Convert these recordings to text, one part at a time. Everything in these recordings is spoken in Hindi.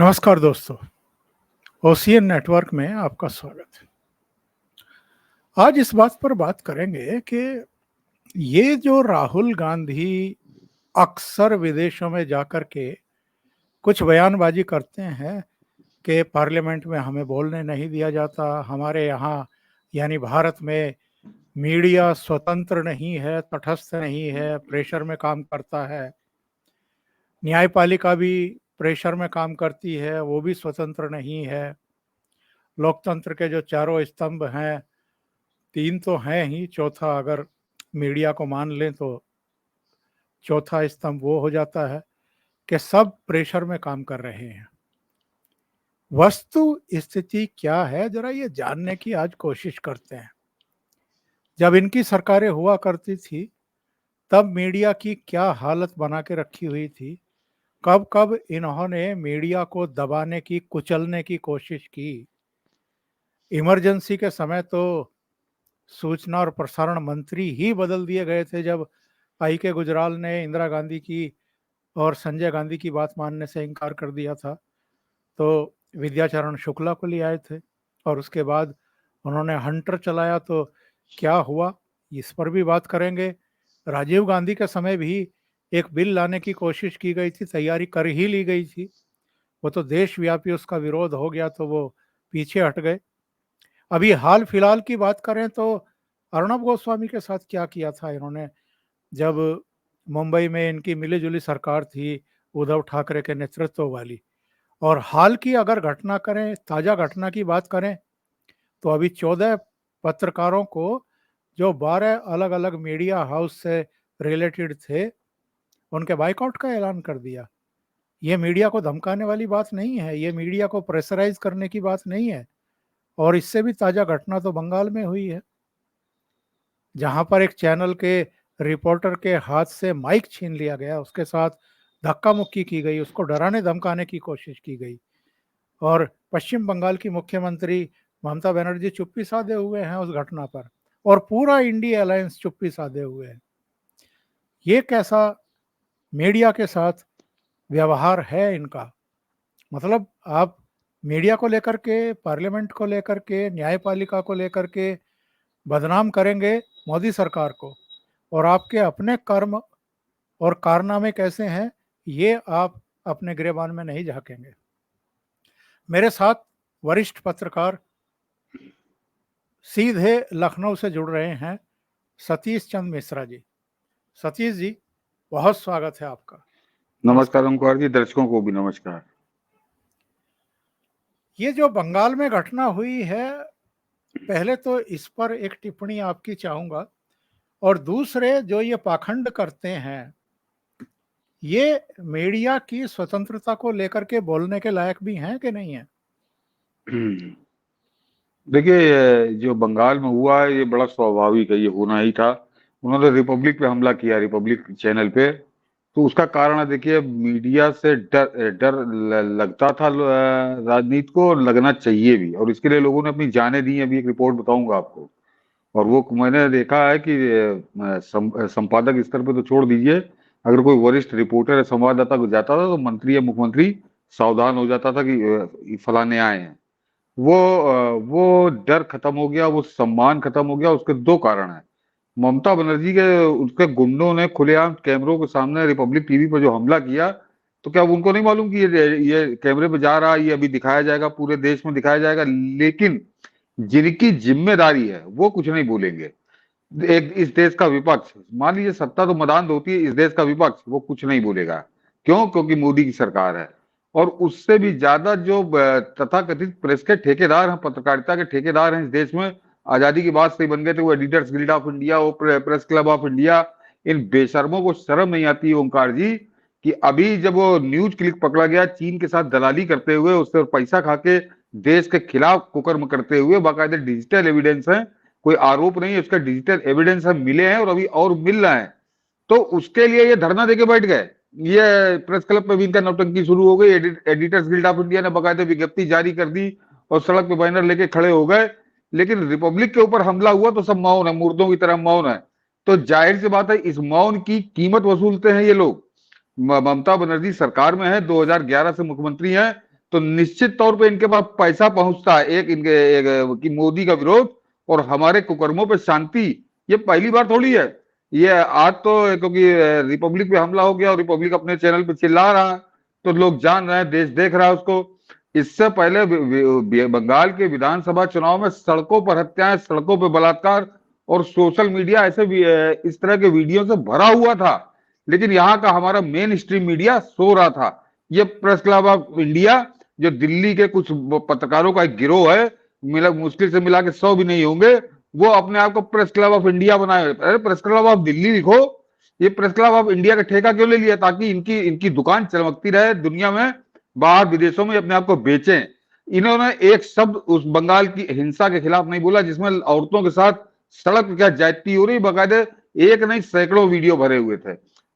नमस्कार दोस्तों, ओशियन नेटवर्क में आपका स्वागत है। आज इस बात पर बात करेंगे कि ये जो राहुल गांधी अक्सर विदेशों में जाकर के कुछ बयानबाजी करते हैं कि पार्लियामेंट में हमें बोलने नहीं दिया जाता, हमारे यहाँ यानी भारत में मीडिया स्वतंत्र नहीं है, तटस्थ नहीं है, प्रेशर में काम करता है, न्यायपालिका भी प्रेशर में काम करती है, वो भी स्वतंत्र नहीं है, लोकतंत्र के जो चारों स्तंभ हैं, तीन तो हैं ही, चौथा अगर मीडिया को मान लें तो चौथा स्तंभ वो हो जाता है कि सब प्रेशर में काम कर रहे हैं। वस्तु स्थिति क्या है, जरा ये जानने की आज कोशिश करते हैं। जब इनकी सरकारें हुआ करती थी तब मीडिया की क्या हालत बना के रखी हुई थी, कब कब इन्होंने मीडिया को दबाने की, कुचलने की कोशिश की। इमरजेंसी के समय तो सूचना और प्रसारण मंत्री ही बदल दिए गए थे जब आई के गुजराल ने इंदिरा गांधी की और संजय गांधी की बात मानने से इनकार कर दिया था, तो विद्याचरण शुक्ला को ले आए थे और उसके बाद उन्होंने हंटर चलाया, तो क्या हुआ इस पर भी बात करेंगे। राजीव गांधी के समय भी एक बिल लाने की कोशिश की गई थी, तैयारी कर ही ली गई थी, वो तो देशव्यापी उसका विरोध हो गया तो वो पीछे हट गए। अभी हाल फिलहाल की बात करें तो अर्णब गोस्वामी के साथ क्या किया था इन्होंने, जब मुंबई में इनकी मिली-जुली सरकार थी उद्धव ठाकरे के नेतृत्व वाली। और हाल की अगर घटना करें, ताज़ा घटना की बात करें, तो अभी 14 पत्रकारों को जो 12 अलग-अलग मीडिया हाउस से रिलेटेड थे, उनके बायकॉट का ऐलान कर दिया। ये मीडिया को धमकाने वाली बात नहीं है, ये मीडिया को प्रेशराइज़ करने की बात नहीं है। और इससे भी ताज़ा घटना तो बंगाल में हुई है, जहाँ पर एक चैनल के रिपोर्टर के हाथ से माइक छीन लिया गया, उसके साथ धक्का-मुक्की की गई, उसको डराने-धमकाने की कोशिश की गई। और पश्चिम बंगाल की मुख्यमंत्री ममता बनर्जी चुप्पी साधे हुए हैं उस घटना पर, और पूरा इंडिया अलायंस चुप्पी साधे हुए है। ये कैसा मीडिया के साथ व्यवहार है इनका? मतलब आप मीडिया को लेकर के, पार्लियामेंट को लेकर के, न्यायपालिका को लेकर के बदनाम करेंगे मोदी सरकार को, और आपके अपने कर्म और कारनामे कैसे हैं ये आप अपने गिरेबान में नहीं झांकेंगे। मेरे साथ वरिष्ठ पत्रकार सीधे लखनऊ से जुड़ रहे हैं सतीश चंद मिश्रा जी। सतीश जी, बहुत स्वागत है आपका। नमस्कार ओंकार जी, दर्शकों को भी नमस्कार। ये जो बंगाल में घटना हुई है, पहले तो इस पर एक टिप्पणी आपकी चाहूंगा, और दूसरे जो ये पाखंड करते हैं, ये मीडिया की स्वतंत्रता को लेकर के बोलने के लायक भी हैं कि नहीं है? देखिए, जो बंगाल में हुआ है ये बड़ा स्वाभाविक है, ये होना ही था। उन्होंने रिपब्लिक पे हमला किया, रिपब्लिक चैनल पे, तो उसका कारण है। देखिए, मीडिया से डर डर लगता था राजनीति को, और लगना चाहिए भी, और इसके लिए लोगों ने अपनी जानें दी। अभी एक रिपोर्ट बताऊंगा आपको, और वो मैंने देखा है कि संपादक स्तर पे तो छोड़ दीजिए, अगर कोई वरिष्ठ रिपोर्टर या संवाददाता को जाता था तो मंत्री या मुख्यमंत्री सावधान हो जाता था कि फलाने आए हैं। वो डर खत्म हो गया, वो सम्मान खत्म हो गया। उसके दो कारण हैं। ममता बनर्जी के उसके गुंडों ने खुलेआम कैमरों के सामने रिपब्लिक टीवी पर जो हमला किया, तो क्या उनको नहीं मालूम कि ये कैमरे पे जा रहा है, ये अभी दिखाया जाएगा, पूरे देश में दिखाया जाएगा? लेकिन जिनकी जिम्मेदारी है वो कुछ नहीं बोलेंगे। एक इस देश का विपक्ष, मान लीजिए सत्ता तो मदान होती है, इस देश का विपक्ष वो कुछ नहीं बोलेगा। क्यों? क्योंकि मोदी की सरकार है। और उससे भी ज्यादा जो तथाकथित प्रेस के ठेकेदार हैं, पत्रकारिता के ठेकेदार हैं इस देश में, आजादी के बाद से बन गए थे, वो एडिटर्स गिल्ड ऑफ इंडिया, वो प्रेस क्लब ऑफ इंडिया। इन बेशर्मों को शर्म नहीं आती ओंकार जी कि अभी जब वो न्यूज क्लिक पकड़ा गया, चीन के साथ दलाली करते हुए, उससे पैसा खा के देश के खिलाफ कुकर्म करते हुए, बाकायदे डिजिटल एविडेंस है, कोई आरोप नहीं है, उसका डिजिटल एविडेंस हम मिले हैं और अभी और मिल रहा है। तो उसके लिए ये धरना देके बैठ गए। ये प्रेस क्लब पे भी इनका नौटंकी शुरू हो गई। एडिटर्स गिल्ड ऑफ इंडिया ने बाकायदे विज्ञप्ति जारी कर दी और सड़क पे बैनर लेके खड़े हो गए। लेकिन रिपब्लिक के ऊपर हमला हुआ तो सब मौन है, मुर्दों की तरह मौन है। तो जाहिर सी बात है, इस मौन की कीमत वसूलते हैं ये लोग। ममता बनर्जी सरकार में है, 2011 से मुख्यमंत्री है, तो निश्चित तौर पे इनके पास पैसा पहुंचता है कि मोदी का विरोध और हमारे कुकर्मों पे शांति। ये पहली बार थोड़ी है, ये आज तो क्योंकि रिपब्लिक पे हमला हो गया और रिपब्लिक अपने चैनल पे चिल्ला रहा है तो लोग जान रहे हैं, देश देख रहा है उसको। इससे पहले बंगाल के विधानसभा चुनाव में सड़कों पर हत्याएं, सड़कों पर बलात्कार और सोशल मीडिया ऐसे भी इस तरह के वीडियो से भरा हुआ था, लेकिन यहाँ का हमारा मेन स्ट्रीम मीडिया सो रहा था। ये प्रेस क्लब ऑफ इंडिया जो दिल्ली के कुछ पत्रकारों का एक गिरोह है, मुश्किल से मिला के 100 भी नहीं होंगे, वो अपने आप को प्रेस क्लब ऑफ इंडिया बनाए। अरे प्रेस क्लब ऑफ दिल्ली लिखो, ये प्रेस क्लब ऑफ इंडिया का ठेका क्यों ले लिया? ताकि इनकी इनकी दुकान चमकती रहे दुनिया में, बाहर विदेशों में अपने आप को बेचें। इन्होंने एक शब्द उस बंगाल की हिंसा के खिलाफ नहीं बोला जिसमें औरतों के साथ सड़क पर क्या ज्यादती हो रही, बाकायदे एक नहीं सैकड़ों वीडियो भरे हुए थे,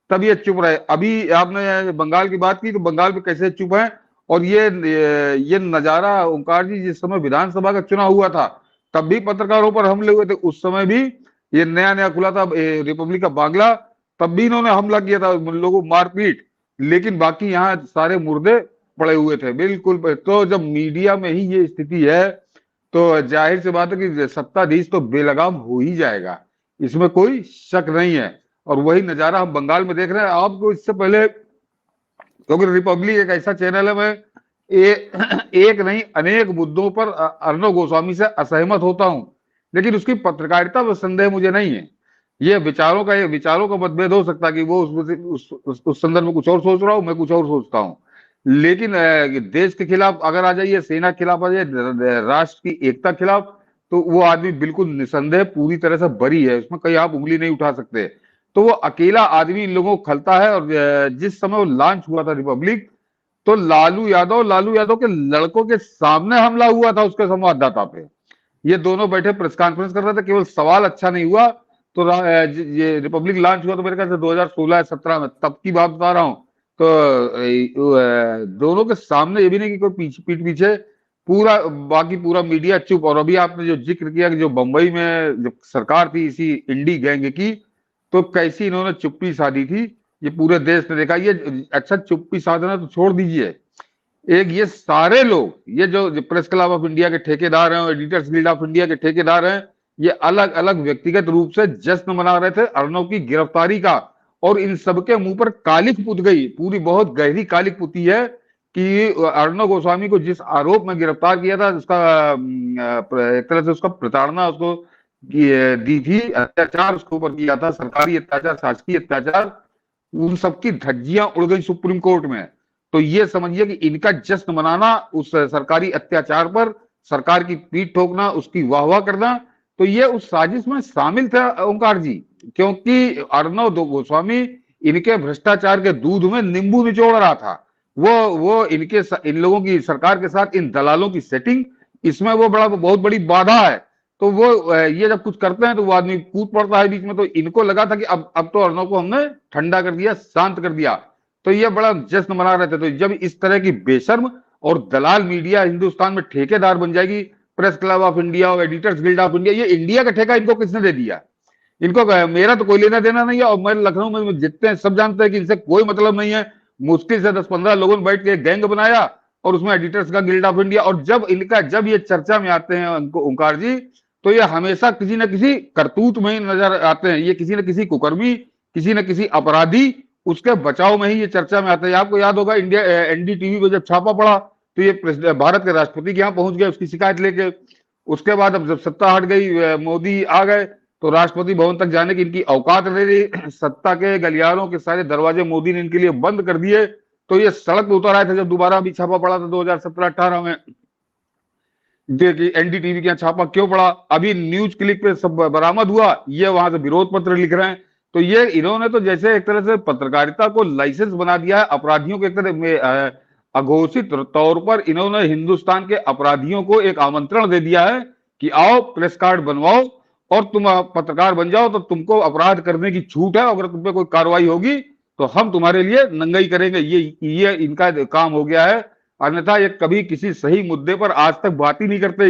तब ये चुप रहे। अभी आपने बंगाल की बात की तो बंगाल में कैसे चुप है। और ये नजारा ओंकार जी, जिस समय विधानसभा का चुनाव हुआ था तब भी पत्रकारों पर हमले हुए थे, उस समय भी ये नया नया खुला था रिपब्लिक का बांग्ला, तब भी इन्होंने हमला किया था, लोगों को मारपीट, लेकिन बाकी यहाँ सारे मुर्दे पड़े हुए थे बिल्कुल। तो जब मीडिया में ही ये स्थिति है तो जाहिर सी बात है कि सत्ताधीश तो बेलगाम हो ही जाएगा, इसमें कोई शक नहीं है। और वही नजारा हम बंगाल में देख रहे हैं। आपको इससे पहले, क्योंकि रिपब्लिक एक ऐसा चैनल है, मैं एक नहीं अनेक मुद्दों पर अर्णव गोस्वामी से असहमत होता हूं, लेकिन उसकी पत्रकारिता में संदेह मुझे नहीं है। ये विचारों का मतभेद हो सकता है कि वो उस संदर्भ में कुछ और सोच रहा हूं, मैं कुछ और सोचता हूं, लेकिन देश के खिलाफ अगर आ जाइए, सेना के खिलाफ आ जाइए, राष्ट्र की एकता के खिलाफ, तो वो आदमी बिल्कुल निसंदेह पूरी तरह से बरी है, उसमें कहीं आप उंगली नहीं उठा सकते। तो वो अकेला आदमी इन लोगों को खलता है। और जिस समय वो लॉन्च हुआ था रिपब्लिक, तो लालू यादव के लड़कों के सामने हमला हुआ था उसके संवाददाता पे। ये दोनं बैठे प्रेस कॉन्फ्रेंस कर रहे थे, केवल सवाल अच्छा नहीं हुआ। तो ये रिपब्लिक लॉन्च हुआ तो मेरे ख्याल से 2016-17 में, तब की बात बता रहा हूँ। तो दोनों के सामने, ये भी नहीं कि कोई पीठ पीछे, बाकी पूरा मीडिया चुप। और अभी आपने जो जिक्र किया कि जो बंबई में जब सरकार थी इसी इंडी गैंग की, तो कैसी इन्होंने चुप्पी साधी थी, ये पूरे देश ने देखा। ये अच्छा चुप्पी साधना तो छोड़ दीजिए, एक ये सारे लोग, ये जो प्रेस क्लब ऑफ इंडिया के ठेकेदार हैं, एडिटर्स गिल्ड ऑफ इंडिया के ठेकेदार हैं, ये अलग अलग व्यक्तिगत रूप से जश्न मना रहे थे अर्णव की गिरफ्तारी का। और इन सबके मुंह पर कालिख पुत गई, पूरी बहुत गहरी कालिख पुती है कि अर्णव गोस्वामी को जिस आरोप में गिरफ्तार किया था, उसका एक तरह से उसका प्रताड़ना उसको दी थी, अत्याचार उसके ऊपर किया था, सरकारी अत्याचार, शासकीय अत्याचार, उन सबकी धज्जियां उड़ गई सुप्रीम कोर्ट में। तो ये समझिए कि इनका जश्न मनाना उस सरकारी अत्याचार पर, सरकार की पीठ ठोकना, उसकी वाहवाह करना, तो ये उस साजिश में शामिल था ओंकार जी। क्योंकि अर्णव गोस्वामी इनके भ्रष्टाचार के दूध में नींबू निचोड़ रहा था। वो इन लोगों की सरकार के साथ इन दलालों की सेटिंग, इसमें वो बहुत बड़ी बाधा है। तो वो ये जब कुछ करते हैं तो वो आदमी कूद पड़ता है बीच में। तो इनको लगा था कि अब तो अर्णव को हमने ठंडा कर दिया, शांत कर दिया, तो ये बड़ा जश्न मना रहे थे। तो जब इस तरह की बेशर्म और दलाल मीडिया हिंदुस्तान में ठेकेदार बन जाएगी, प्रेस क्लब ऑफ इंडिया और एडिटर्स गिल्ड ऑफ इंडिया, ये इंडिया का ठेका इनको किसने दे दिया? इनको मेरा तो कोई लेना देना नहीं है। और मैं लखनऊ में जितने हैं सब जानते हैं कि इनसे कोई मतलब नहीं है। मुश्किल से 10-15 लोगों ने बैठ के गैंग बनाया और उसमें एडिटर्स का गिल्ड ऑफ इंडिया। और जब ये चर्चा में आते हैं ओंकार जी, तो ये हमेशा किसी न किसी करतूत में ही नजर आते हैं। ये किसी न किसी कुकर्मी, किसी न किसी अपराधी, उसके बचाव में ही ये चर्चा में आते हैं। आपको याद होगा इंडिया एनडीटीवी पे जब छापा पड़ा तो ये भारत के राष्ट्रपति के यहाँ पहुंच गए उसकी शिकायत लेके। उसके बाद अब जब सत्ता हट गई, मोदी आ गए, तो राष्ट्रपति भवन तक जाने की इनकी औकात नहीं रही। सत्ता के गलियारों के सारे दरवाजे मोदी ने इनके लिए बंद कर दिए। तो ये सड़क पे उतर आए थे जब दोबारा भी छापा पड़ा था 2017-18 में। देखिए एनडीटीवी के यहाँ छापा क्यों पड़ा, अभी न्यूज क्लिक पे सब बरामद हुआ, ये वहां से विरोध पत्र लिख रहे हैं। तो ये इन्होंने तो जैसे एक तरह से पत्रकारिता को लाइसेंस बना दिया है अपराधियों के एक तरह में। अघोषित तौर पर इन्होंने हिंदुस्तान के अपराधियों को एक आमंत्रण दे दिया है कि आओ प्रेस कार्ड बनवाओ और तुम पत्रकार बन जाओ, तो तुमको अपराध करने की छूट है। अगर तुम पे कोई कार्रवाई होगी तो हम तुम्हारे लिए नंगाई करेंगे। ये इनका काम हो गया है। अन्यथा ये कभी किसी सही मुद्दे पर आज तक बात ही नहीं करते,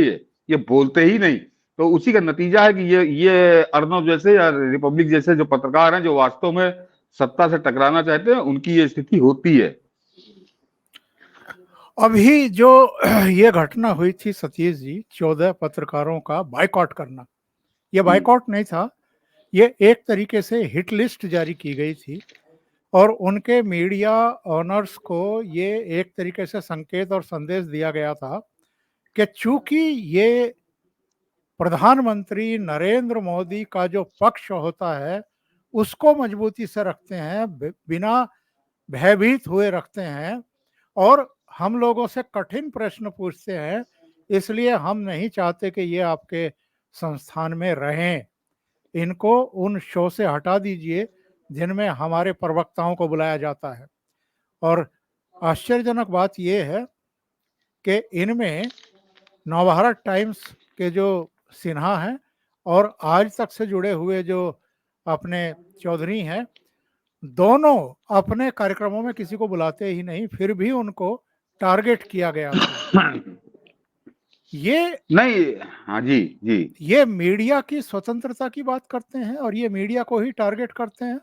ये बोलते ही नहीं। तो उसी का नतीजा है कि ये अर्णव जैसे या रिपब्लिक जैसे जो पत्रकार हैं, जो वास्तव में सत्ता से टकराना चाहते हैं, उनकी ये स्थिति होती है। अभी जो ये घटना हुई थी सतीश जी, 14 पत्रकारों का बायकॉट करना, ये बायकॉट नहीं था, ये एक तरीके से हिट लिस्ट जारी की गई थी और उनके मीडिया ऑनर्स को ये एक तरीके से संकेत और संदेश दिया गया था कि चूंकि ये प्रधानमंत्री नरेंद्र मोदी का जो पक्ष होता है उसको मजबूती से रखते हैं, बिना भयभीत हुए रखते हैं और हम लोगों से कठिन प्रश्न पूछते हैं, इसलिए हम नहीं चाहते कि ये आपके संस्थान में रहें। इनको उन शो से हटा दीजिए जिनमें हमारे प्रवक्ताओं को बुलाया जाता है। और आश्चर्यजनक बात यह है कि इनमें नवभारत टाइम्स के जो सिन्हा हैं और आज तक से जुड़े हुए जो अपने चौधरी हैं, दोनों अपने कार्यक्रमों में किसी को बुलाते ही नहीं, फिर भी उनको टारगेट किया गया था। ये नहीं, हाँ जी जी, ये मीडिया की स्वतंत्रता की बात करते हैं और ये मीडिया को ही टारगेट करते हैं।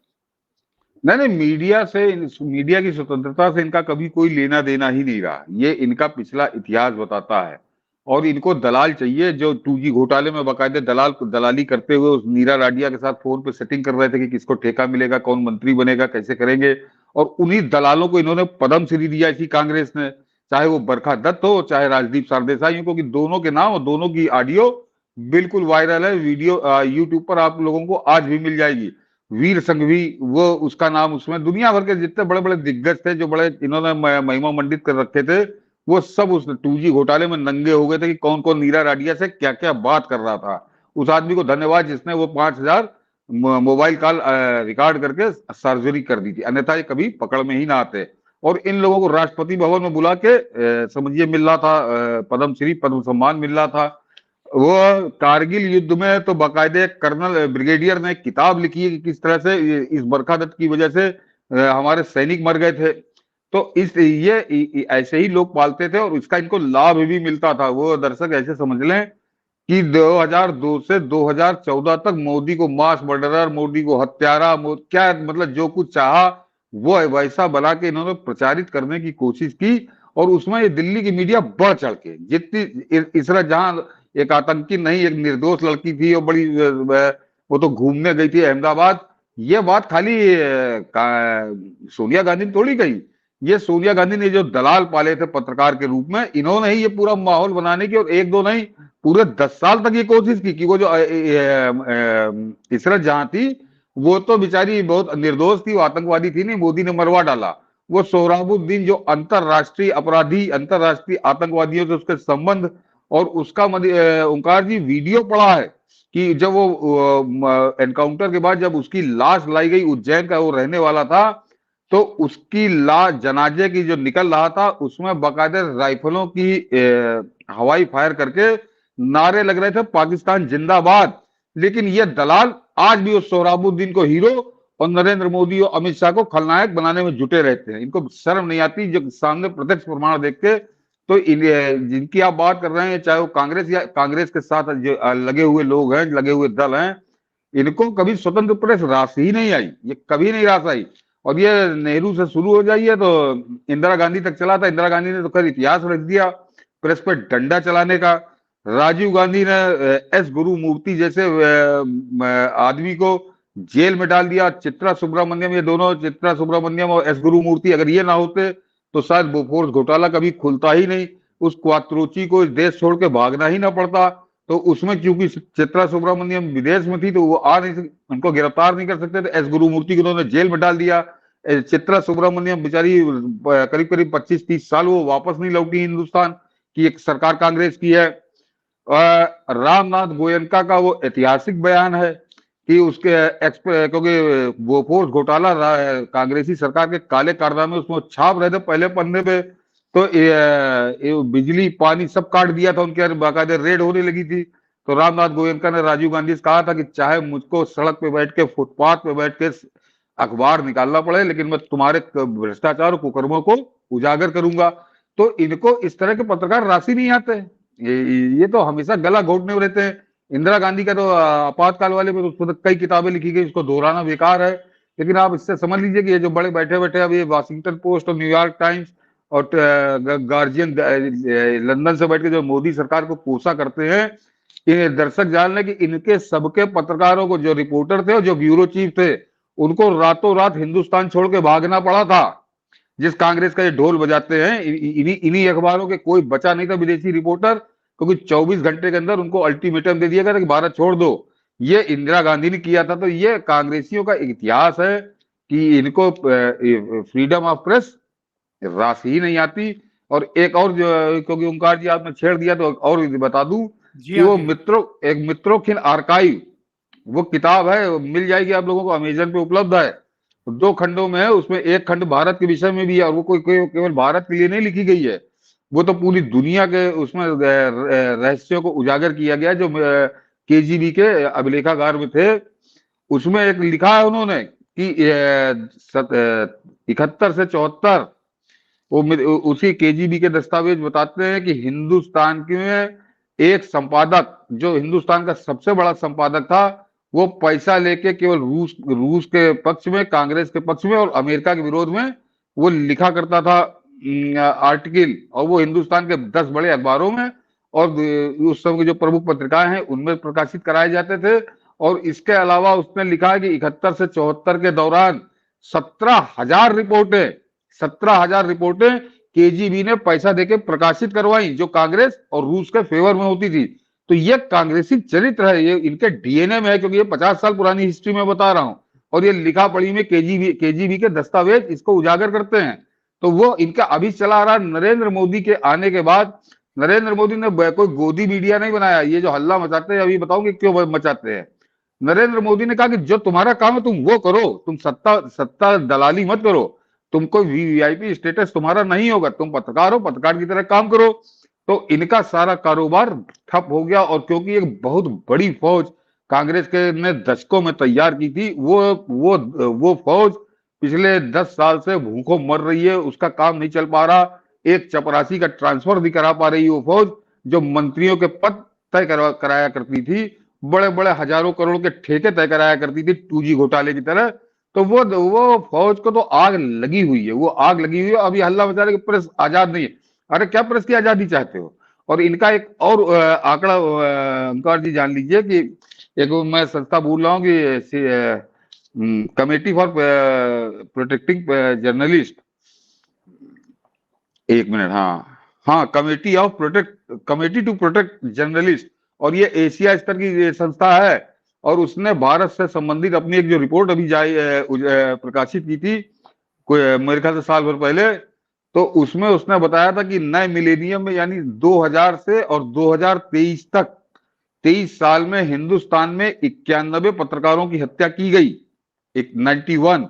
नहीं नहीं, मीडिया की स्वतंत्रता से इनका कभी कोई लेना देना ही नहीं रहा। ये इनका पिछला इतिहास बताता है। और इनको दलाल चाहिए जो 2G घोटाले में बाकायदे दलाली करते हुए उस नीरा राडिया के साथ फोन पे सेटिंग कर रहे थे कि किसको ठेका मिलेगा, कौन मंत्री बनेगा, कैसे करेंगे। और उन्हीं दलालों को इन्होंने पद्मश्री दिया इसी कांग्रेस ने, चाहे वो बरखा दत्त हो चाहे राजदीप सरदेसाई हो, क्योंकि दोनों के नाम और दोनों की ऑडियो बिल्कुल वायरल है। वीडियो यूट्यूब पर आप लोगों को आज भी मिल जाएगी। वीर संघवी, वो उसका नाम, उसमें दुनिया भर के जितने बड़े बड़े दिग्गज थे जो बड़े इन्होंने महिमा मंडित कर रखे थे, वो सब उस 2G घोटाले में नंगे हो गए थे कि कौन कौन नीरा राडिया से क्या क्या बात कर रहा था। उस आदमी को धन्यवाद जिसने वो 5,000 मोबाइल कॉल रिकॉर्ड करके सार्वजनिक कर दी थी, अन्यथा ये कभी पकड़ में ही ना आते। और इन लोगों को राष्ट्रपति भवन में बुला के समझिए मिल रहा था, पद्मश्री पद्म सम्मान मिल रहा था। वो कारगिल युद्ध में तो बाकायदे कर्नल ब्रिगेडियर ने किताब लिखी है कि किस तरह से इस बरखा दत्त की वजह से हमारे सैनिक मर गए थे। तो ऐसे ही लोग पालते थे और इसका इनको लाभ भी मिलता था। वो दर्शक ऐसे समझ लें कि 2002 से 2014 तक मोदी को मास मर्डरर, मोदी को हत्यारा, क्या मतलब जो कुछ चाहा वो वैसा बना के इन्होंने प्रचारित करने की कोशिश की। और उसमें ये दिल्ली की मीडिया बढ़ चढ़ के, जितनी इस तरह जहां एक आतंकी नहीं, एक निर्दोष लड़की थी, वो बड़ी वो तो घूमने गई थी अहमदाबाद। ये बात खाली सोनिया गांधी ने थोड़ी कही। ये सोनिया गांधी ने जो दलाल पाले थे पत्रकार के रूप में, इन्होंने ही ये पूरा माहौल बनाने की, और एक दो नहीं पूरे 10 साल तक ये कोशिश की कि वो जो इसरत जहां थी वो तो बेचारी बहुत निर्दोष थी, वो आतंकवादी थी नहीं, मोदी ने मरवा डाला। वो सोहराबुद्दीन जो अंतरराष्ट्रीय अपराधी, अंतरराष्ट्रीय आतंकवादियों से उसके संबंध, और उसका ओंकार जी वीडियो पड़ा है कि जब वो एनकाउंटर के बाद जब उसकी लाश लाई गई, उज्जैन का वो रहने वाला था, तो उसकी लाश जनाजे की जो निकल रहा था उसमें बाकायदे राइफलों की हवाई फायर करके नारे लग रहे थे पाकिस्तान जिंदाबाद। लेकिन ये दलाल आज भी उस सोहराबुद्दीन को हीरो और नरेंद्र मोदी और अमित शाह को खलनायक बनाने में जुटे रहते हैं। इनको शर्म नहीं आती जो सामने प्रत्यक्ष प्रमाण देख के। तो जिनकी आप बात कर रहे हैं, चाहे वो कांग्रेस या कांग्रेस के साथ जो लगे हुए लोग हैं, लगे हुए दल हैं, इनको कभी स्वतंत्र प्रेस रास ही नहीं आई, ये कभी नहीं रास आई। और ये नेहरू से शुरू हो जाइए तो इंदिरा गांधी तक चला था। इंदिरा गांधी ने तो खैर इतिहास रख दिया प्रेस पर डंडा चलाने का। राजीव गांधी ने एस गुरु मूर्ति जैसे आदमी को जेल में डाल दिया। चित्रा सुब्रमण्यम, ये दोनों, चित्रा सुब्रमण्यम और एस गुरु मूर्ति, अगर ये ना होते तो शायद बोफोर्स घोटाला कभी खुलता ही नहीं, उस क्वात्रोची को इस देश छोड़ के भागना ही ना पड़ता। तो उसमें क्योंकि चित्रा सुब्रमण्यम विदेश में थी तो वो उनको गिरफ्तार नहीं कर सकते थे। एस गुरु मूर्ति को उन्होंने जेल में डाल दिया। चित्रा सुब्रमण्यम बेचारी करीब करीब 25-30 साल वो वापस नहीं लौटी हिंदुस्तान की। एक सरकार कांग्रेस की है। रामनाथ गोयनका का वो ऐतिहासिक बयान है कि उसके क्योंकि बोफोर्स घोटाला कांग्रेसी सरकार के काले कारनामे उसमें छाप रहे थे पहले पन्ने पे। तो बिजली पानी सब काट दिया था उनके, बाकायदे रेड होने लगी थी। तो रामनाथ गोयनका ने राजीव गांधी से कहा था कि चाहे मुझको सड़क पे बैठ के, फुटपाथ पे बैठ के अखबार निकालना पड़े, लेकिन मैं तुम्हारे भ्रष्टाचार और कुकर्मों को उजागर करूंगा। तो इनको इस तरह के पत्रकार राशि नहीं आते। ये तो हमेशा गला घोटने रहते हैं। इंदिरा गांधी का तो आपातकाल वाले में तो कई किताबें लिखी गई, उसको दोहराना बेकार है। लेकिन आप इससे समझ लीजिए कि ये जो बड़े बैठे बैठे अब ये वाशिंगटन पोस्ट और न्यूयॉर्क टाइम्स और गार्जियन लंदन से बैठ के जो मोदी सरकार को कोसा करते हैं, इन्हें दर्शक जान लें कि इनके सबके पत्रकारों को, जो रिपोर्टर थे और जो ब्यूरो चीफ थे, उनको रातों रात हिंदुस्तान छोड़ के भागना पड़ा था। जिस कांग्रेस का ये ढोल बजाते हैं, इन्हीं इन्हीं अखबारों के कोई बचा नहीं था विदेशी रिपोर्टर, क्योंकि 24 घंटे के अंदर उनको अल्टीमेटम दे दिया गया था कि भारत छोड़ दो। ये इंदिरा गांधी ने किया था। तो ये कांग्रेसियों का इतिहास है कि इनको फ्रीडम ऑफ प्रेस राशि ही नहीं आती। और एक और जो, क्योंकि ओंकार जी आपने छेड़ दिया तो और बता दूं जी कि हाँ वो जी। एक मित्रों आर्काइव, वो किताब है, मिल जाएगी आप लोगों को, अमेजन पे उपलब्ध है। 2 खंडों में है, उसमें एक खंड भारत के विषय में भी है, और वो कोई केवल भारत के लिए नहीं लिखी गई है, वो तो पूरी दुनिया के उसमें रहस्यों को उजागर किया गया, जो केजीबी के अभिलेखागार में थे। उसमें एक लिखा है उन्होंने कि 71 से 74, वो उसी केजीबी के दस्तावेज बताते हैं कि हिंदुस्तान के एक संपादक, जो हिंदुस्तान का सबसे बड़ा संपादक था, वो पैसा लेके केवल रूस रूस के पक्ष में, कांग्रेस के पक्ष में और अमेरिका के विरोध में वो लिखा करता था आर्टिकल, और वो हिंदुस्तान के 10 बड़े अखबारों में और उस समय की जो प्रमुख पत्रिकाएं हैं उनमें प्रकाशित कराए जाते थे। और इसके अलावा उसने लिखा है कि 71 से 74 के दौरान 17,000 रिपोर्टें 17,000 रिपोर्टें केजीबी ने पैसा देके प्रकाशित करवाई, जो कांग्रेस और रूस के फेवर में होती थी। तो ये कांग्रेसी चरित्र है, ये इनके डीएनए में है, क्योंकि ये 50 साल पुरानी हिस्ट्री में बता रहा हूं, और ये लिखा पढ़ी में केजीबी के दस्तावेज इसको उजागर करते हैं। तो वो इनका अभी चला आ रहा, नरेंद्र मोदी के आने के बाद, नरेंद्र मोदी ने कोई गोदी मीडिया नहीं बनाया। ये जो हल्ला मचाते हैं, अभी बताऊंगे क्यों मचाते हैं। नरेंद्र मोदी ने कहा कि जो तुम्हारा काम है तुम वो करो, तुम सत्ता सत्ता दलाली मत करो, तुम कोई वीआईपी स्टेटस तुम्हारा नहीं होगा, तुम पत्रकार हो, पत्रकार की तरह काम करो। तो इनका सारा कारोबार ठप हो गया। और क्योंकि एक बहुत बड़ी फौज कांग्रेस के ने दशकों में तैयार की थी, वो फौज पिछले 10 साल से भूखों मर रही है, उसका काम नहीं चल पा रहा। एक चपरासी का ट्रांसफर नहीं करा पा रही वो फौज, जो मंत्रियों के पद तय कराया करती थी, बड़े बड़े हजारों करोड़ के ठेके तय कराया करती थी 2G घोटाले की तरह। तो वो फौज को तो आग लगी हुई है, वो आग लगी हुई है। अभी हल्ला मचा रहे कि प्रेस आजाद नहीं है। अरे क्या प्रेस की आजादी चाहते हो? और इनका एक और आंकड़ा ओंकार जी जान लीजिए कि एक मैं संस्था बोल रहा हूँ कि कमेटी फॉर प्रोटेक्टिंग जर्नलिस्ट, एक मिनट, हाँ हाँ, कमेटी टू प्रोटेक्ट जर्नलिस्ट, और ये एशिया स्तर की ये संस्था है। और उसने भारत से संबंधित अपनी एक जो रिपोर्ट अभी प्रकाशित की थी, कोई मेरे ख्याल से साल भर पहले, तो उसमें उसने बताया था कि नए मिलेनियम में, यानी 2000 से और 2023 तक, 23 साल में हिंदुस्तान में 91 पत्रकारों की हत्या की गई, एक 91।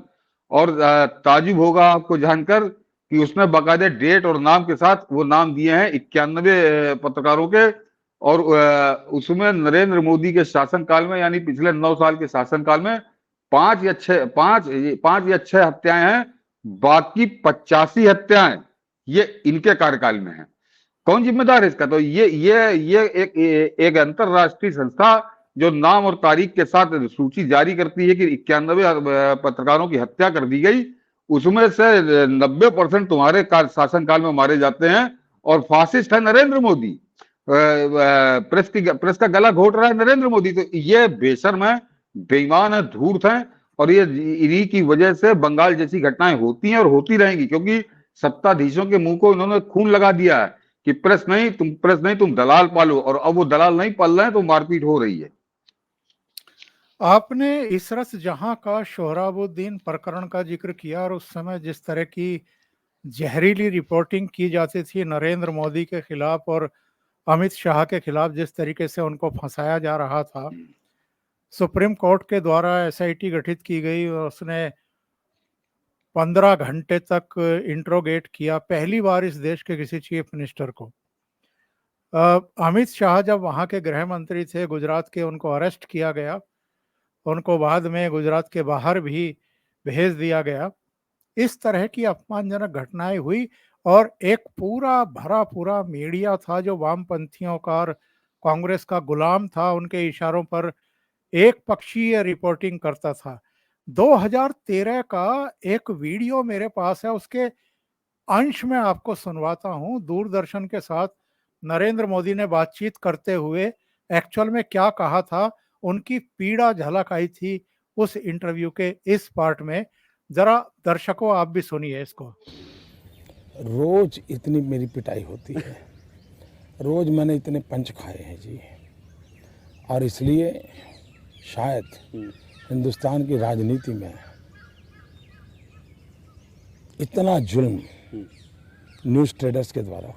और ताजुब होगा आपको जानकर कि उसने बाकायदे डेट और नाम के साथ वो नाम दिए हैं 91 पत्रकारों के। और उसमें नरेंद्र मोदी के शासनकाल में, यानी पिछले 9 साल के शासनकाल में 5 या 6 हत्याएं हैं, बाकी 85 हत्याएं ये इनके कार्यकाल में है। कौन जिम्मेदार है इसका? तो ये एक अंतरराष्ट्रीय संस्था जो नाम और तारीख के साथ सूची जारी करती है कि 91 पत्रकारों की हत्या कर दी गई, उसमें से 90% तुम्हारे शासनकाल में मारे जाते हैं। और फासिस्ट है नरेंद्र मोदी, प्रेस का गला घोट रहा है नरेंद्र मोदी। तो ये बेशर्म है, बेईमान है, धूर्त है। और ये इन्हीं की वजह से बंगाल जैसी घटनाएं होती हैं और होती रहेंगी, क्योंकि सत्ताधीशों के मुंह को इन्होंने खून लगा दिया है कि प्रेस नहीं तुम दलाल पालो। और अब वो दलाल नहीं पाल रहे हैं तो मारपीट हो रही है। आपने इसरत जहां का सोहराबुद्दीन प्रकरण का जिक्र किया, और उस समय जिस तरह की जहरीली रिपोर्टिंग की जाती थी नरेंद्र मोदी के खिलाफ और अमित शाह के खिलाफ, जिस तरीके से उनको फंसाया जा रहा था, सुप्रीम कोर्ट के द्वारा एसआईटी गठित की गई और उसने 15 घंटे तक इंट्रोगेट किया, पहली बार इस देश के किसी चीफ मिनिस्टर को। अमित शाह जब वहाँ के गृह मंत्री थे गुजरात के, उनको अरेस्ट किया गया, उनको बाद में गुजरात के बाहर भी भेज दिया गया। इस तरह की अपमानजनक घटनाएं हुई, और एक पूरा भरा पूरा मीडिया था जो वामपंथियों का और कांग्रेस का गुलाम था, उनके इशारों पर एक पक्षीय रिपोर्टिंग करता था। 2013 का एक वीडियो मेरे पास है, उसके अंश में आपको सुनवाता हूं। दूरदर्शन के साथ नरेंद्र मोदी ने बातचीत करते हुए एक्चुअल में क्या कहा था, उनकी पीड़ा झलक आई थी उस इंटरव्यू के इस पार्ट में। जरा दर्शकों आप भी सुनिए इसको। रोज इतनी मेरी पिटाई होती है, रोज मैंने इतने पंच खाए हैं जी, और इसलिए शायद हिंदुस्तान की राजनीति में इतना जुल्म न्यूज़ ट्रेडर्स के द्वारा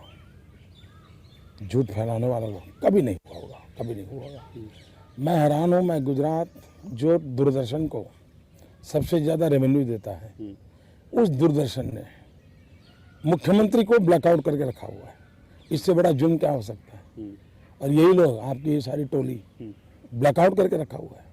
झूठ फैलाने वाला लोग कभी नहीं हुआ होगा, कभी नहीं हुआ होगा। मैं हैरान हूँ। मैं गुजरात जो दूरदर्शन को सबसे ज़्यादा रेवेन्यू देता है, उस दूरदर्शन ने मुख्यमंत्री को ब्लैकआउट करके रखा हुआ है। इससे बड़ा जुर्म क्या हो सकता है? और यही लोग, आपकी ये सारी टोली ब्लैकआउट करके रखा हुआ है।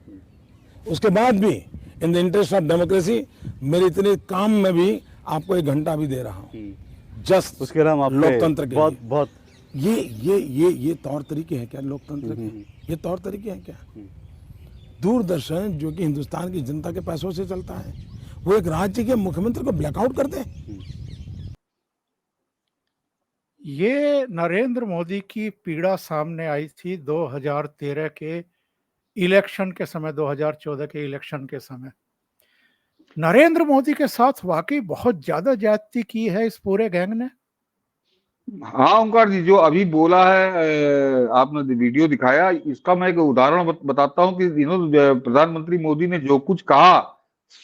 उसके बाद भी in the interest of democracy मेरे इतने काम में भी आपको 1 घंटा भी दे रहा हूँ, जस्ट उसके नाम आप लोकतंत्र के बहुत लिए। बहुत ये तौर तरीके हैं क्या लोकतंत्र के? ये तौर तरीके हैं क्या? दूरदर्शन जो कि हिंदुस्तान की जनता के पैसों से चलता है, वो एक राज्य के मुख्यमंत्री को ब्लैकआउट कर दे। ये नरेंद्र मोदी की पीड़ा सामने आई थी 2013 के इलेक्शन के समय, 2014 के इलेक्शन के समय। नरेंद्र मोदी के साथ वाकई बहुत ज्यादा ज्यादती की है इस पूरे गैंग ने। हाँ ओंकार जी, जो अभी बोला है, आपने वीडियो दिखाया, इसका मैं एक उदाहरण बताता हूँ कि प्रधानमंत्री मोदी ने जो कुछ कहा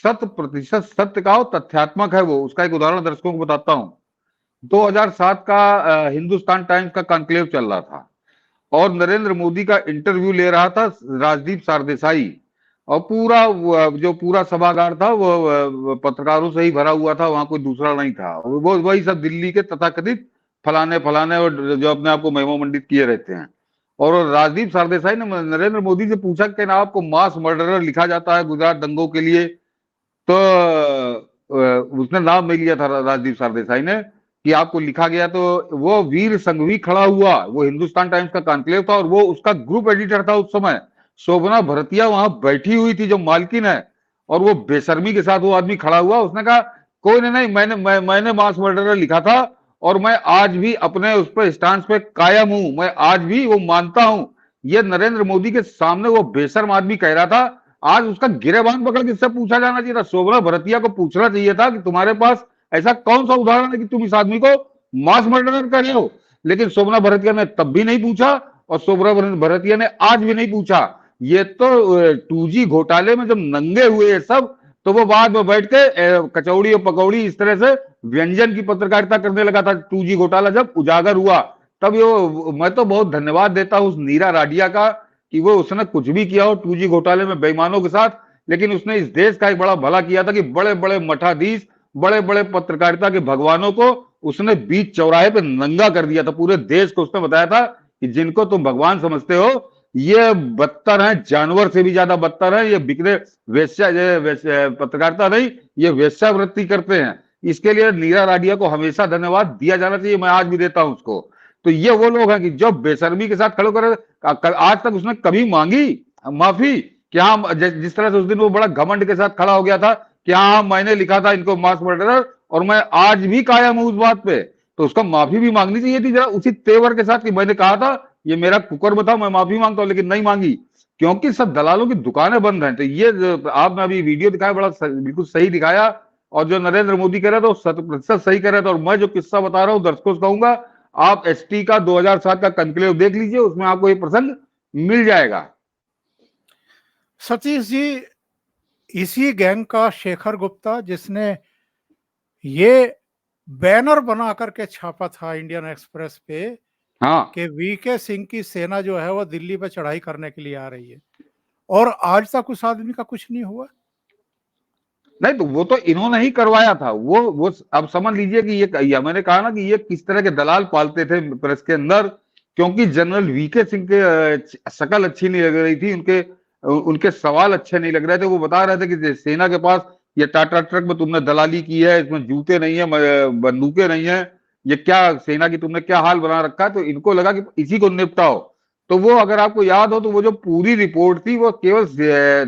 100% सत्य कहा और तथ्यात्मक है वो। उसका एक उदाहरण दर्शकों को बताता हूँ। 2007 का हिंदुस्तान टाइम्स का कॉन्क्लेव चल रहा था और नरेंद्र मोदी का इंटरव्यू ले रहा था राजदीप सरदेसाई, और जो पूरा सभागार था वो पत्रकारों से ही भरा हुआ था, वहां कोई दूसरा नहीं था। वो वही सब दिल्ली के तथाकथित फलाने फलाने और जो अपने आप को महिमा मंडित किए रहते हैं। और राजदीप सरदेसाई ने नरेंद्र मोदी से पूछा कि ना आपको मास मर्डरर लिखा जाता है गुजरात दंगों के लिए, तो उसने नाम नहीं लिया था राजदीप सरदेसाई ने कि आपको लिखा गया, तो वो वीर संघवी खड़ा हुआ। वो हिंदुस्तान टाइम्स का कॉन्क्लेव था और वो उसका ग्रुप एडिटर था उस समय। शोभना भरतिया वहां बैठी हुई थी जो मालकिन है, और वो बेशर्मी के साथ वो आदमी खड़ा हुआ। उसने कहा कोई नहीं, मैंने मास मर्डरर लिखा था और मैं आज भी अपने उस पर स्टांस पे कायम हूं, मैं आज भी वो मानता हूं। ये नरेंद्र मोदी के सामने वो बेशर्म आदमी कह रहा था। आज उसका गिरेबान पकड़ के इससे पूछा जाना चाहिए था, शोभना भरतिया को पूछना चाहिए था कि तुम्हारे पास ऐसा कौन सा उदाहरण है कि तुम इस आदमी को मास मर्डरर कर रहे हो। लेकिन शोभना भरतिया ने तब भी नहीं पूछा और शोभना भरतिया ने आज भी नहीं पूछा। ये तो 2G घोटाले में जब नंगे हुए ये सब, तो वो बाद में बैठ के कचौड़ी और पकौड़ी इस तरह से व्यंजन की पत्रकारिता करने लगा था। 2G घोटाला जब उजागर हुआ तब मैं तो बहुत धन्यवाद देता हूं उस नीरा राडिया का कि वो उसने कुछ भी किया हो 2G घोटाले में बेईमानों के साथ, लेकिन उसने इस देश का एक बड़ा भला किया था कि बड़े बड़े मठाधीश, बड़े बड़े पत्रकारिता के भगवानों को उसने बीच चौराहे पे नंगा कर दिया था। पूरे देश को उसने बताया था कि जिनको तुम भगवान समझते हो ये बदतर हैं, जानवर से भी ज्यादा बदतर है। ये बिकने पत्रकारिता नहीं, ये वेश्यावृत्ति करते हैं। इसके लिए नीरा राडिया को हमेशा धन्यवाद दिया जाना चाहिए, मैं आज भी देता हूं उसको। तो ये वो लोग हैं कि जो बेशर्मी के साथ खड़े कर, आज तक उसने कभी मांगी माफी? क्या जिस तरह से उस दिन वो बड़ा घमंड के साथ खड़ा हो गया था कि हाँ मैंने लिखा था इनको मास मर्डरर और मैं आज भी कायम हूं उस बात पे, तो उसका माफी भी मांगनी चाहिए थी जरा उसी तेवर के साथ कि मैंने कहा था ये मेरा कुकर्म था, मैं माफी मांगता हूं, लेकिन नहीं मांगी क्योंकि सब दलालों की दुकानें बंद हैं। तो ये आपने अभी वीडियो दिखाया बड़ा बिल्कुल सही दिखाया, और जो नरेंद्र मोदी कह रहा था वो 100% सही कह रहा था। और मैं जो किस्सा बता रहा हूँ दर्शकों से कहूंगा आप एसटी का 2007 का कॉन्क्लेव देख लीजिए, उसमें आपको ये प्रसंग मिल जाएगा। सतीश जी, इसी गैंग का शेखर गुप्ता जिसने ये बैनर बना करके छापा था इंडियन एक्सप्रेस पे हाँ कि वीके सिंह की सेना जो है वो दिल्ली पे चढ़ाई करने के लिए आ रही है, और आज तक उस आदमी का कुछ नहीं हुआ। नहीं तो वो तो इन्होंने ही करवाया था। वो अब समझ लीजिए कि ये मैंने कहा ना कि ये किस तरह के दलाल पालते थे प्रेस के अंदर, क्योंकि जनरल वीके सिंह के शकल अच्छी नहीं लग रही थी, उनके सवाल अच्छे नहीं लग रहे थे। वो बता रहे थे कि सेना के पास ये टाटा ट्रक में तुमने दलाली की है, इसमें जूते नहीं है, बंदूकें नहीं है, ये क्या सेना की तुमने क्या हाल बना रखा है। तो इनको लगा कि इसी को निपटाओ। तो वो अगर आपको याद हो तो वो जो पूरी रिपोर्ट थी वो केवल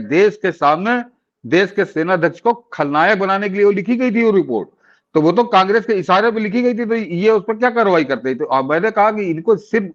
देश के सामने देश के सेनाध्यक्ष को खलनायक बनाने के लिए वो लिखी गई थी वो रिपोर्ट। तो वो तो कांग्रेस के इशारे पे लिखी गई थी, तो ये उस पर क्या कार्रवाई करते? तो अब मैंने कहा कि इनको सिर्फ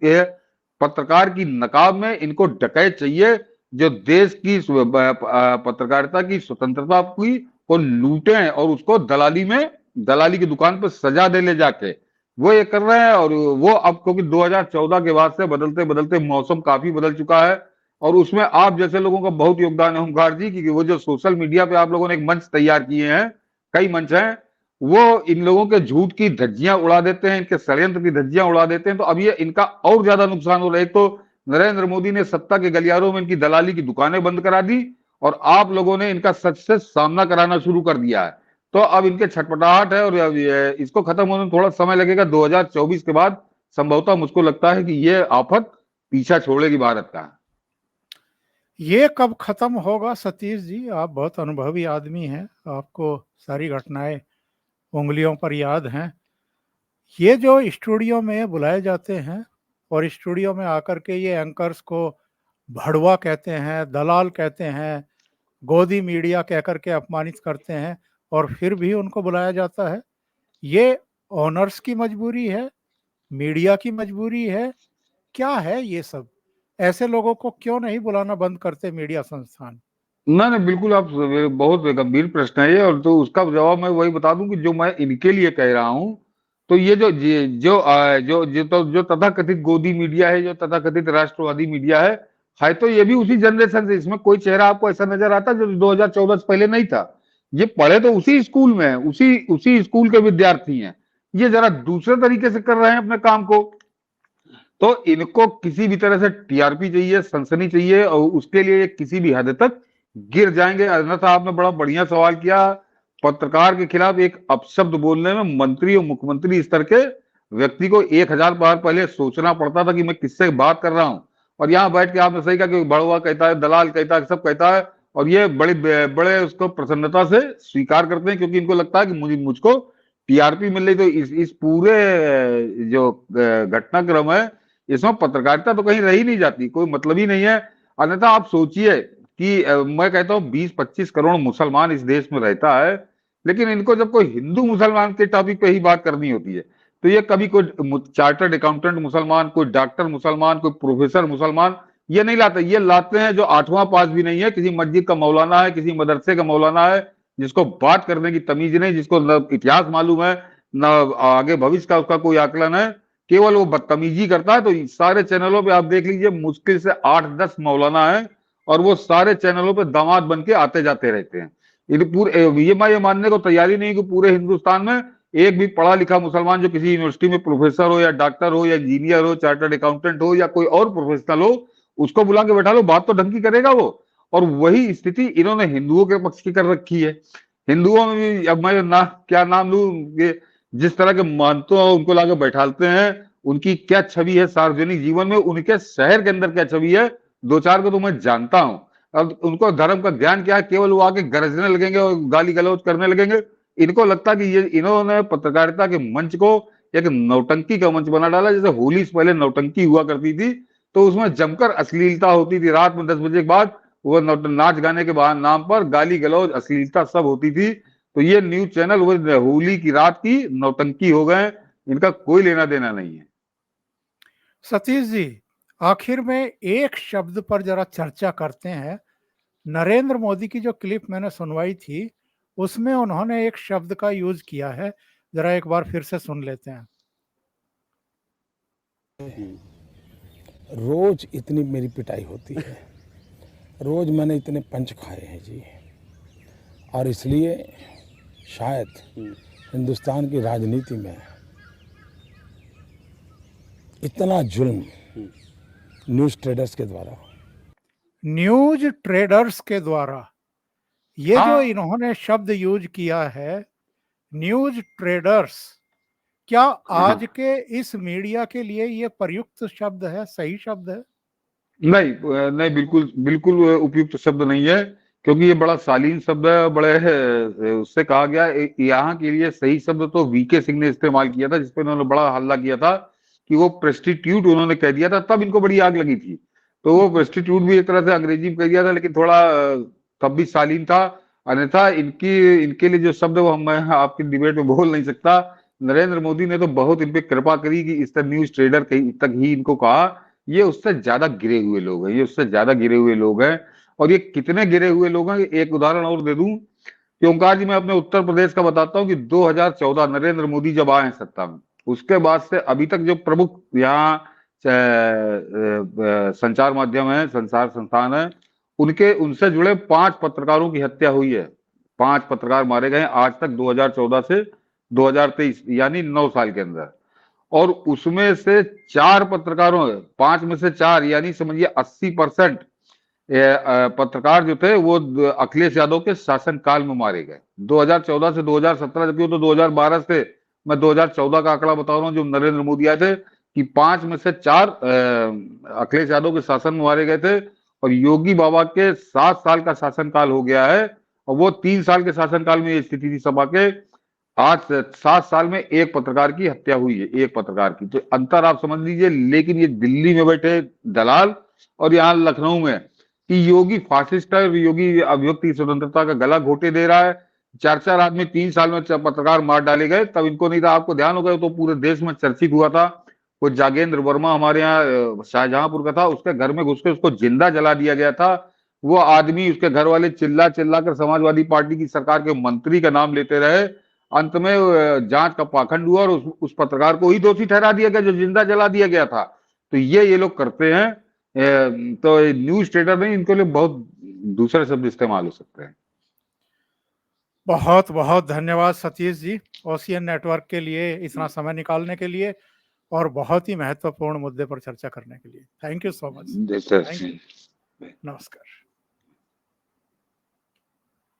पत्रकार की नकाब में इनको डकैत चाहिए जो देश की पत्रकारिता की स्वतंत्रता की को लूटे और उसको दलाली की दुकान पर सजा दे ले जाके वो ये कर रहे हैं। और वो अब क्योंकि 2014 के बाद से बदलते बदलते मौसम काफी बदल चुका है और उसमें आप जैसे लोगों का बहुत योगदान है ओंकार जी, क्योंकि वो जो सोशल मीडिया पे आप लोगों ने एक मंच तैयार किए हैं, कई मंच हैं, वो इन लोगों के झूठ की धज्जियां उड़ा देते हैं, इनके षड्यंत्र की धज्जियां उड़ा देते हैं। तो अब ये इनका और ज्यादा नुकसान हो रहा है। एक तो नरेंद्र मोदी ने सत्ता के गलियारों में इनकी दलाली की दुकानें बंद करा दी और आप लोगों ने इनका सच से सामना कराना शुरू कर दिया है। तो अब इनके छटपटाहट है और इसको खत्म होने में थोड़ा समय लगेगा। 2024 के बाद संभवतः मुझको लगता है कि ये आफत पीछा छोड़ेगी भारत का। ये कब खत्म होगा सतीश जी? आप बहुत अनुभवी आदमी हैं, आपको सारी घटनाएं उंगलियों पर याद हैं। ये जो स्टूडियो में बुलाए जाते हैं और स्टूडियो में आकर के ये एंकर्स को भड़वा कहते हैं, दलाल कहते हैं, गोदी मीडिया कह करके अपमानित करते हैं और फिर भी उनको बुलाया जाता है। ये ओनर्स की मजबूरी है, मीडिया की मजबूरी है, क्या है ये सब? ऐसे लोगों को क्यों नहीं बुलाना बंद करते मीडिया संस्थान? ना ना, बिल्कुल आप बहुत गंभीर प्रश्न है ये। और तो उसका जवाब मैं वही बता दूं कि जो मैं इनके लिए कह रहा हूं, तो ये जो तथाकथित गोदी मीडिया है, जो तथाकथित राष्ट्रवादी मीडिया है तो ये भी उसी जनरेशन से। इसमें कोई चेहरा आपको ऐसा नजर आता जो 2014 से पहले नहीं था। ये पढ़े तो उसी स्कूल में है, उसी स्कूल के विद्यार्थी हैं। ये जरा दूसरे तरीके से कर रहे हैं अपने काम को। तो इनको किसी भी तरह से टीआरपी चाहिए, सनसनी चाहिए और उसके लिए किसी भी हद तक गिर जाएंगे। अन्यथा आपने बड़ा बढ़िया सवाल किया। पत्रकार के खिलाफ एक अपशब्द बोलने में मंत्री और मुख्यमंत्री स्तर के व्यक्ति को 1000 बार पहले सोचना पड़ता था कि मैं किससे बात कर रहा हूं। और यहाँ बैठ के आपने सही कहा कि बड़वा कहता है, दलाल कहता है, सब कहता है और ये बड़े उसको प्रसन्नता से स्वीकार करते हैं क्योंकि इनको लगता है कि मुझको टीआरपी मिल रही। तो इस पूरे जो घटनाक्रम है इसमें पत्रकारिता तो कहीं रही नहीं जाती, कोई मतलब ही नहीं है। अन्यथा आप सोचिए कि मैं कहता हूं 20-25 करोड़ मुसलमान इस देश में रहता है, लेकिन इनको जब कोई हिंदू मुसलमान के टॉपिक पे ही बात करनी होती है तो ये कभी कोई चार्टर्ड अकाउंटेंट मुसलमान, कोई डॉक्टर मुसलमान, कोई प्रोफेसर मुसलमान ये नहीं लाते। ये लाते हैं जो 8वां पास भी नहीं है, किसी मस्जिद का मौलाना है, किसी मदरसे का मौलाना है, जिसको बात करने की तमीज नहीं, जिसको न इतिहास मालूम है न आगे भविष्य का उसका कोई आकलन है, केवल वो बदतमीजी करता है। तो सारे चैनलों पे आप देख लीजिए मुश्किल से 8-10 मौलाना है और वो सारे चैनलों पे दामाद बन के आते जाते रहते हैं। मैं ये मानने को तैयारी नहीं कि पूरे हिंदुस्तान में एक भी पढ़ा लिखा मुसलमान जो किसी यूनिवर्सिटी में प्रोफेसर हो या डॉक्टर हो या इंजीनियर हो, चार्टर्ड अकाउंटेंट हो या कोई और प्रोफेशनल हो, उसको बुला के बैठा लो, बात तो ढंग की करेगा वो। और वही स्थिति इन्होंने हिंदुओं के पक्ष की कर रखी है। हिंदुओं में भी अब मैं क्या नाम लूं, जिस तरह के महंतों उनको लाके बैठालते हैं, उनकी क्या छवि है सार्वजनिक जीवन में, उनके शहर के अंदर क्या छवि है, 2-4 को तो मैं जानता हूं। अब उनको धर्म का ज्ञान क्या है, केवल वो आके गरजने लगेंगे और गाली गलौज करने लगेंगे। इनको लगता कि ये इन्होंने पत्रकारिता के मंच को एक नौटंकी का मंच बना डाला। जैसे होली से पहले नौटंकी हुआ करती थी तो उसमें जमकर अश्लीलता होती थी। रात में 10 बजे के बाद वो नाच गाने के नाम पर गाली गलौज अश्लीलता सब होती थी। तो ये न्यूज चैनल वो होली की रात की नौटंकी हो गए, इनका कोई लेना देना नहीं है। सतीश जी, आखिर में एक शब्द पर जरा चर्चा करते हैं। नरेंद्र मोदी की जो क्लिप मैंने सुनवाई थी उसमें उन्होंने एक शब्द का यूज किया है, जरा एक बार फिर से सुन लेते हैं। रोज इतनी मेरी पिटाई होती है, रोज मैंने इतने पंच खाए हैं जी, और इसलिए शायद हिंदुस्तान की राजनीति में इतना जुल्म न्यूज़ ट्रेडर्स के द्वारा ये जो इन्होंने शब्द यूज किया है न्यूज ट्रेडर्स, क्या आज के इस मीडिया के लिए ये प्रयुक्त शब्द है, सही शब्द है? नहीं, बिल्कुल उपयुक्त शब्द नहीं है, क्योंकि ये बड़ा शालीन शब्द है। बड़े उससे कहा गया यहाँ के लिए सही शब्द तो वीके सिंह ने इस्तेमाल किया था, जिसपे उन्होंने बड़ा हल्ला किया था कि वो प्रेस्टिट्यूट उन्होंने कह दिया था, तब इनको बड़ी आग लगी थी। तो वो प्रेस्टिट्यूट भी एक तरह से अंग्रेजी में कह दिया था, लेकिन थोड़ा तब भी शालीन था। अन्यथा इनके लिए जो शब्द वो मैं आपकी डिबेट में बोल नहीं सकता। नरेंद्र मोदी ने तो बहुत इन पे कृपा करी कि इस तरह न्यूज ट्रेडर तक ही इनको कहा। ये उससे ज्यादा गिरे हुए लोग हैं, ये उससे ज्यादा गिरे हुए लोग हैं। और ये कितने गिरे हुए लोग हैं, एक उदाहरण और दे दूं कि ओंकार जी, मैं अपने उत्तर प्रदेश का बताता हूँ कि 2014 नरेंद्र मोदी जब आए सत्ता में, उसके बाद से अभी तक जो प्रमुख यहाँ संचार माध्यम है, संचार संस्थान है, उनसे जुड़े 5 पत्रकारों की हत्या हुई है। 5 पत्रकार मारे गए आज तक 2014 से 2023, यानी 9 साल के अंदर। और उसमें से 4 पत्रकारों, 5 में से 4, यानी समझिए 80% पत्रकार जो थे वो अखिलेश यादव के शासनकाल में मारे गए। 2014 से 2017, जबकि वो तो 2012 से, मैं 2014 का आंकड़ा बता रहा हूँ, जो नरेंद्र मोदी आए थे, कि 5 में से 4 अखिलेश यादव के शासन में मारे गए थे। और योगी बाबा के 7 साल का शासनकाल हो गया है, और वो 3 साल के शासनकाल में ये स्थिति थी सभा के। आज 7 साल में एक पत्रकार की हत्या हुई है, एक पत्रकार की। तो अंतर आप समझ लीजिए। लेकिन ये दिल्ली में बैठे दलाल और यहाँ लखनऊ में कि योगी फासिस्ट है, योगी अभिव्यक्ति स्वतंत्रता का गला घोटे दे रहा है। 4-4 आदमी 3 साल में पत्रकार मार डाले गए, तब इनको नहीं था। आपको ध्यान होगा तो पूरे देश में चर्चित हुआ था, वो जागेंद्र वर्मा हमारे यहाँ शाहजहांपुर का था, उसके घर में घुस के उसको जिंदा जला दिया गया था। वो आदमी, उसके घर वाले चिल्ला चिल्ला कर समाजवादी पार्टी की सरकार के मंत्री का नाम लेते रहे। अंत में जांच का पाखंड हुआ और उस पत्रकार को ही दोषी ठहरा दिया गया जो जिंदा जला दिया गया था। तो ये लोग करते हैं। तो न्यूज ट्रेडर नहीं, इनके लिए बहुत दूसरे शब्द इस्तेमाल हो सकते हैं। बहुत बहुत धन्यवाद सतीश जी, ओशियन नेटवर्क के लिए इतना समय निकालने के लिए और बहुत ही महत्वपूर्ण मुद्दे पर चर्चा करने के लिए। Thank you so much. नमस्कार। नमस्कार।